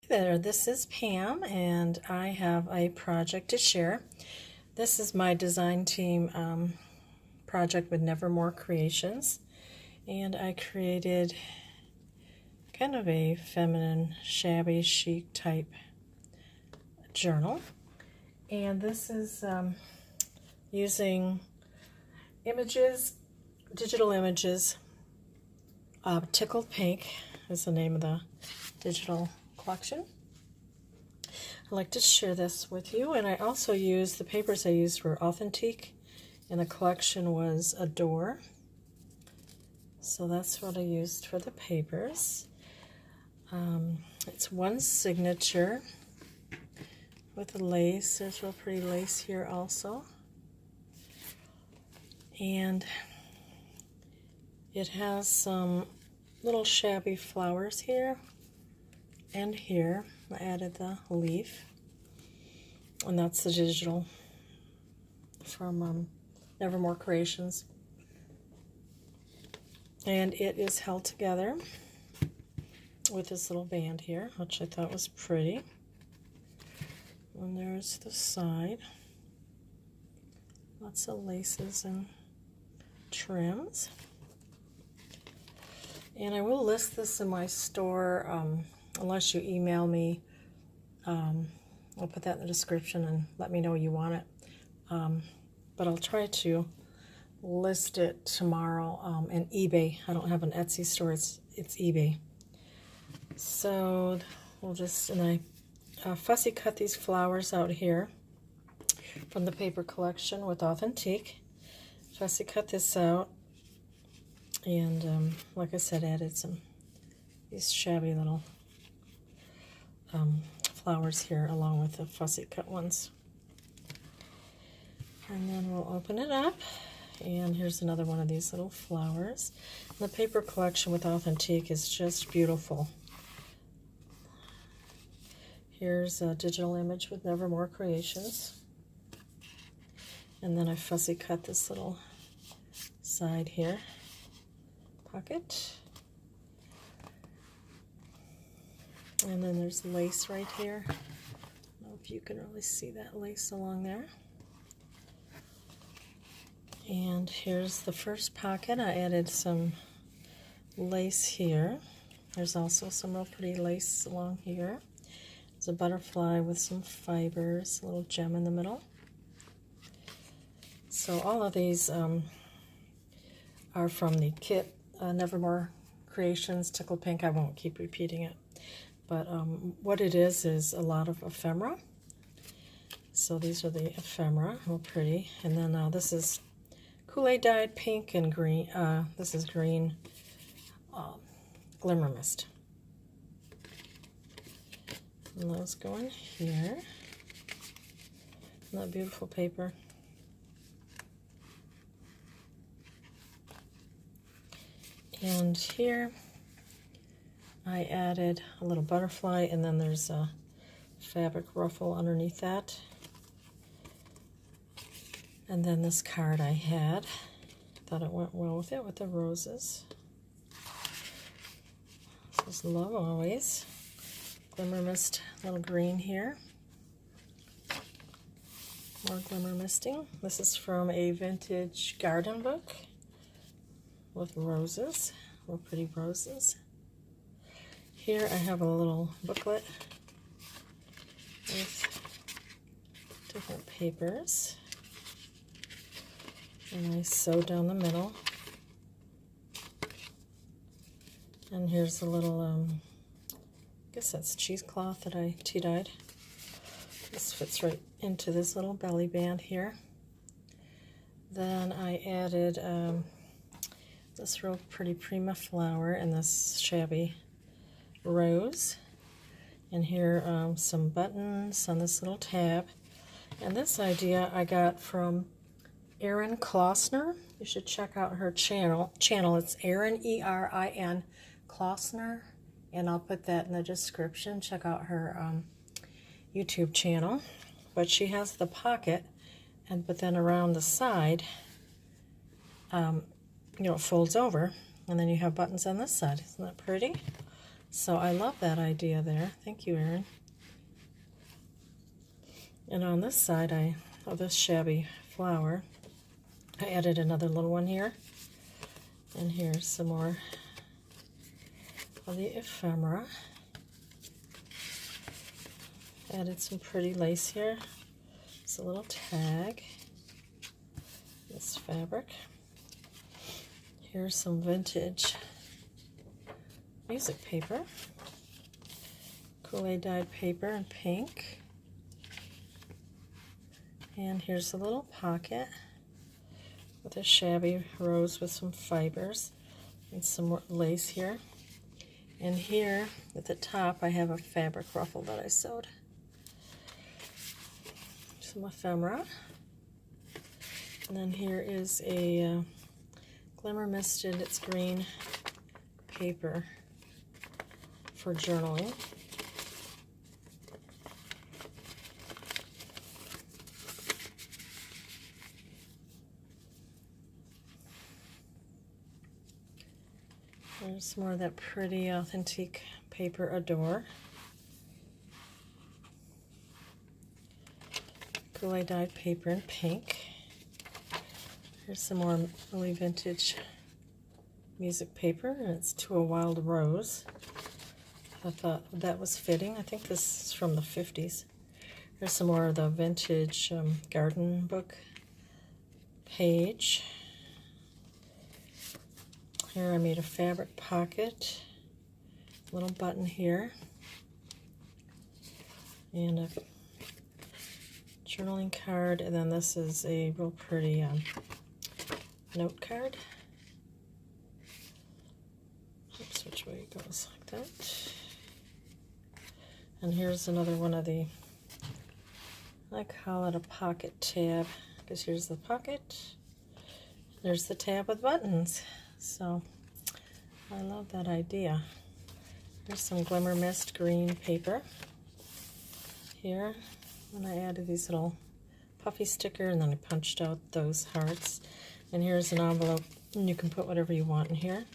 There, this is Pam, and I have a project to share. This is my design team project with Nevermore Creations, and I created kind of a feminine, shabby chic type journal. And this is using images, digital images. Tickled Pink is the name of the digital collection. I'd like to share this with you, and I also used the papers I used were Authentique, and the collection was Adore. So that's what I used for the papers. It's one signature with a lace. There's real pretty lace here also. And it has some little shabby flowers here and here. I added the leaf, and that's the digital from Nevermore Creations. And it is held together with this little band here, which I thought was pretty. And there's the side. Lots of laces and trims. And I will list this in my store unless you email me. I'll put that in the description and let me know you want it. But I'll try to list it tomorrow in eBay. I don't have an Etsy store, it's eBay. So we'll just, and I fussy cut these flowers out here from the paper collection with Authentique. Fussy cut this out, and like I said, added some these shabby little flowers here along with the fussy cut ones. And then we'll open it up, and here's another one of these little flowers. The paper collection with Authentique is just beautiful. Here's a digital image with Nevermore Creations. And then I fussy cut this little side here, pocket. And then there's lace right here. I don't know if you can really see that lace along there. And here's the first pocket. I added some lace here. There's also some real pretty lace along here. There's a butterfly with some fibers, a little gem in the middle. So all of these are from the kit, Nevermore Creations, Tickled Pink. I won't keep repeating it. But what it is a lot of ephemera. So these are the ephemera, real pretty. And then this is Kool-Aid dyed pink and green. This is green Glimmer Mist. And those go in here. Isn't that beautiful paper? And here I added a little butterfly, and then there's a fabric ruffle underneath that. And then this card I had, thought it went well with it, with the roses. This is Love Always. Glimmer Mist, little green here. More glimmer misting. This is from a vintage garden book with roses, little pretty roses. Here I have a little booklet with different papers. And I sew down the middle. And here's a little, I guess that's cheesecloth that I tea-dyed. This fits right into this little belly band here. Then I added this real pretty prima flower and this shabby rose. And here some buttons on this little tab. And this idea I got from Erin Klossner. You should check out her channel. It's Erin, E-R-I-N, Klossner, and I'll put that in the description. Check out her YouTube channel. But she has the pocket, but then around the side, it folds over, and then you have buttons on this side. Isn't that pretty? So I love that idea there. Thank you, Erin. And on this side, this shabby flower, I added another little one here. And here's some more of the ephemera. Added some pretty lace here. It's a little tag. This fabric. Here's some vintage music paper. Kool-Aid dyed paper in pink. And here's a little pocket with a shabby rose with some fibers and some more lace here. And here at the top I have a fabric ruffle that I sewed. Some ephemera. And then here is a glimmer misted, it's green paper for journaling. There's more of that pretty Authentique paper Adore. Kool-Aid dyed paper in pink. Here's some more really vintage music paper, and it's To a Wild Rose. I thought that was fitting. I think this is from the 50s. Here's some more of the vintage garden book page. Here I made a fabric pocket, little button here, and a journaling card, and then this is a real pretty note card. Oops, which way it goes, like that. And here's another one of the, I call it a pocket tab, because here's the pocket, there's the tab with buttons. So I love that idea. There's some glimmer mist green paper here, and I added these little puffy sticker, and then I punched out those hearts. And here's an envelope, and you can put whatever you want in here.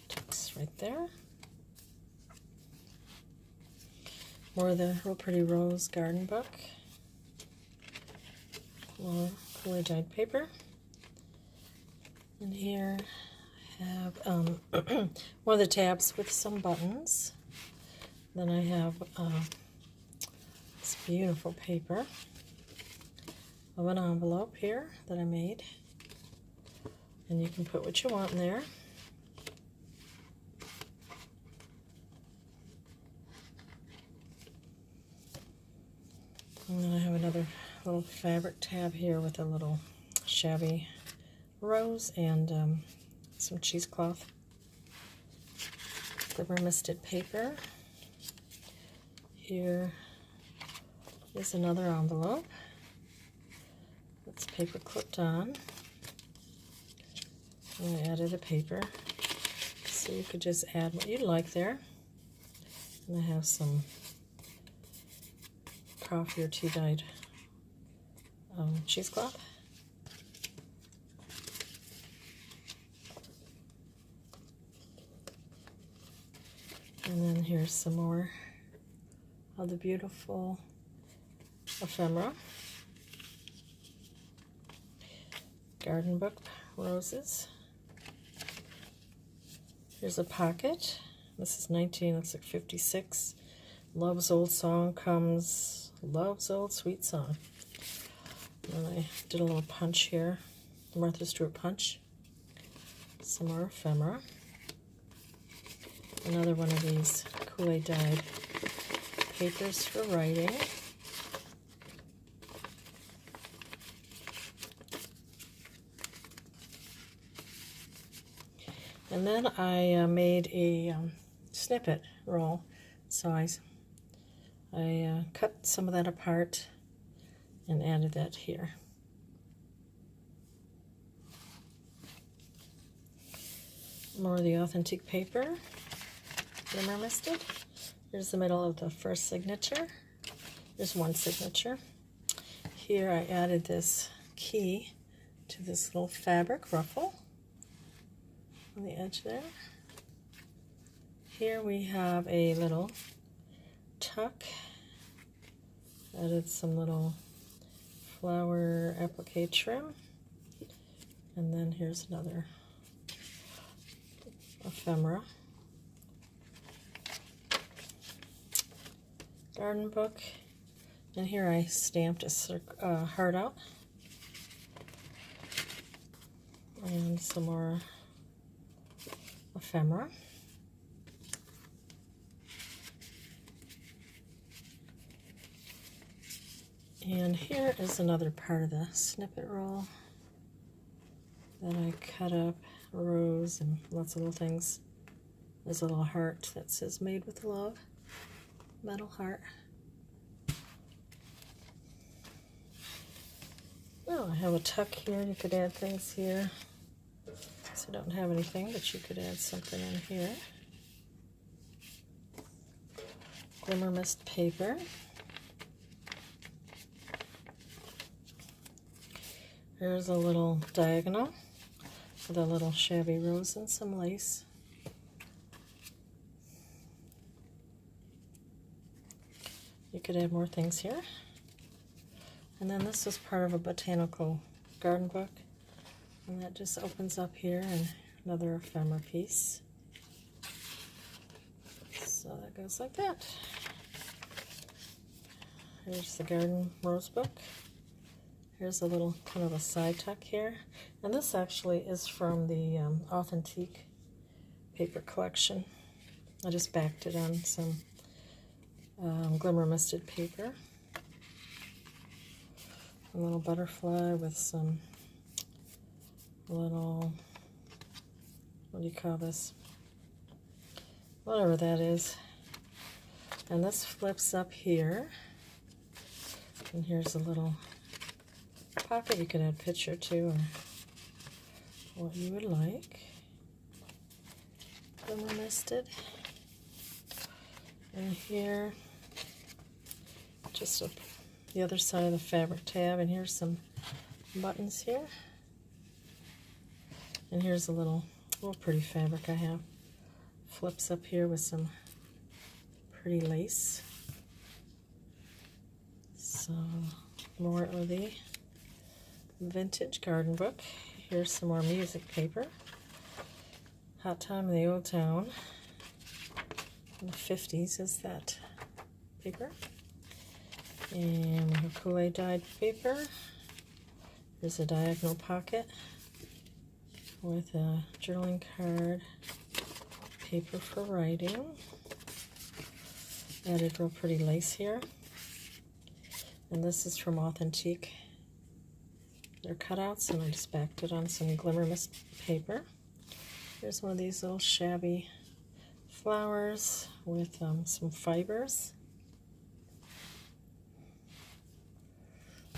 Tucks right there. More of the real pretty rose garden book. More Kool-Aid dyed paper. And here I have one of the tabs with some buttons. Then I have this beautiful paper of an envelope here that I made. And you can put what you want in there. And then I have another little fabric tab here with a little shabby rose and some cheesecloth. Glimmer misted paper. Here is another envelope. It's paper clipped on. And I added a paper, so you could just add what you'd like there. And I have some coffee or tea dyed cheesecloth. And then here's some more of the beautiful ephemera. Garden book roses. Here's a pocket. This is 56. Love's old song comes, Love's old sweet song. And I did a little punch here, Martha Stewart punch. Some more ephemera. Another one of these Kool-Aid dyed papers for writing. And then I made a snippet roll. So I cut some of that apart and added that here. More of the Authentique paper. Glimmer misted. Here's the middle of the first signature. There's one signature. Here I added this key to this little fabric ruffle on the edge there. Here we have a little tuck. Added some little flower applique trim. And then here's another ephemera. Garden book. And here I stamped a heart out. And some more ephemera. And here is another part of the snippet roll that I cut up, a rose and lots of little things. There's a little heart that says made with love, metal heart. Oh, I have a tuck here. You could add things here. So I don't have anything, but you could add something in here. Glimmer mist paper. Here's a little diagonal with a little shabby rose and some lace. You could add more things here. And then this is part of a botanical garden book. And that just opens up here, and another ephemera piece. So that goes like that. Here's the garden rose book. Here's a little kind of a side tuck here. And this actually is from the Authentique paper collection. I just backed it on some glimmer misted paper. A little butterfly with some little, what do you call this? Whatever that is. And this flips up here. And here's a little pocket. You can add picture too, or what you would like. Glimmer misted. And here, just the other side of the fabric tab, and here's some buttons here. And here's a little pretty fabric I have. Flips up here with some pretty lace. So more of the vintage garden book. Here's some more music paper. Hot Time in the Old Town. In the 50s is that paper. And we have Kool-Aid dyed paper. There's a diagonal pocket with a journaling card, paper for writing. Added real pretty lace here. And this is from Authentique. They're cutouts, and I just backed it on some glimmer mist paper. Here's one of these little shabby flowers with some fibers.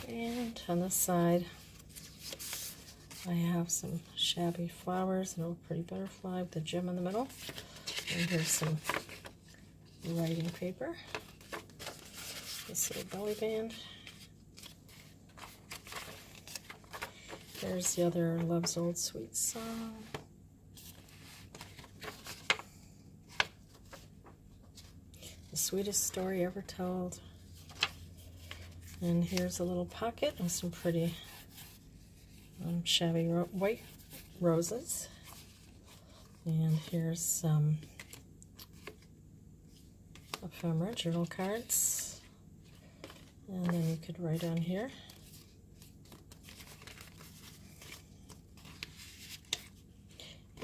And on the side, I have some shabby flowers and a pretty butterfly with a gem in the middle. And here's some writing paper. This little belly band. There's the other Love's Old Sweet Song. The Sweetest Story Ever Told. And here's a little pocket with some pretty shabby white roses. And here's some ephemera journal cards. And then you could write on here.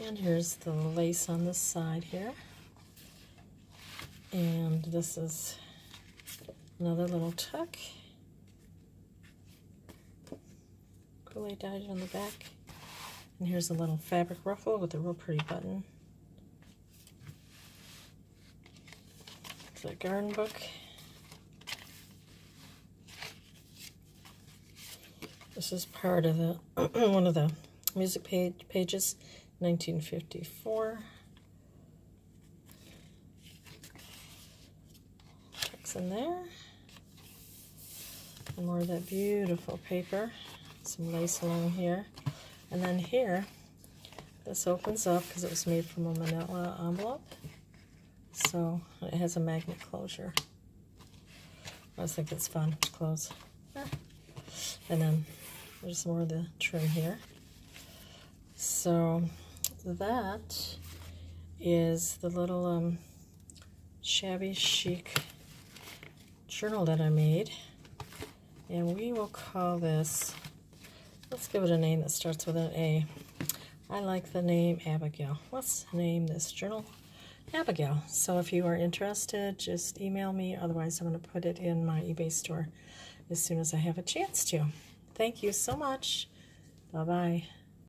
And here's the lace on this side here. And this is another little tuck. Kool-Aid dyed on the back. And here's a little fabric ruffle with a real pretty button. It's a garden book. This is part of the one of the music pages, 1954. Tucks in there. And more of that beautiful paper. Some lace along here. And then here, this opens up because it was made from a manila envelope. So it has a magnet closure. I just think it's fun to close. And then there's more of the trim here. So that is the little Shabby Chic journal that I made. And we will call this, let's give it a name that starts with an A. I like the name Abigail. Let's name this journal Abigail. So if you are interested, just email me. Otherwise, I'm going to put it in my eBay store as soon as I have a chance to. Thank you so much. Bye-bye.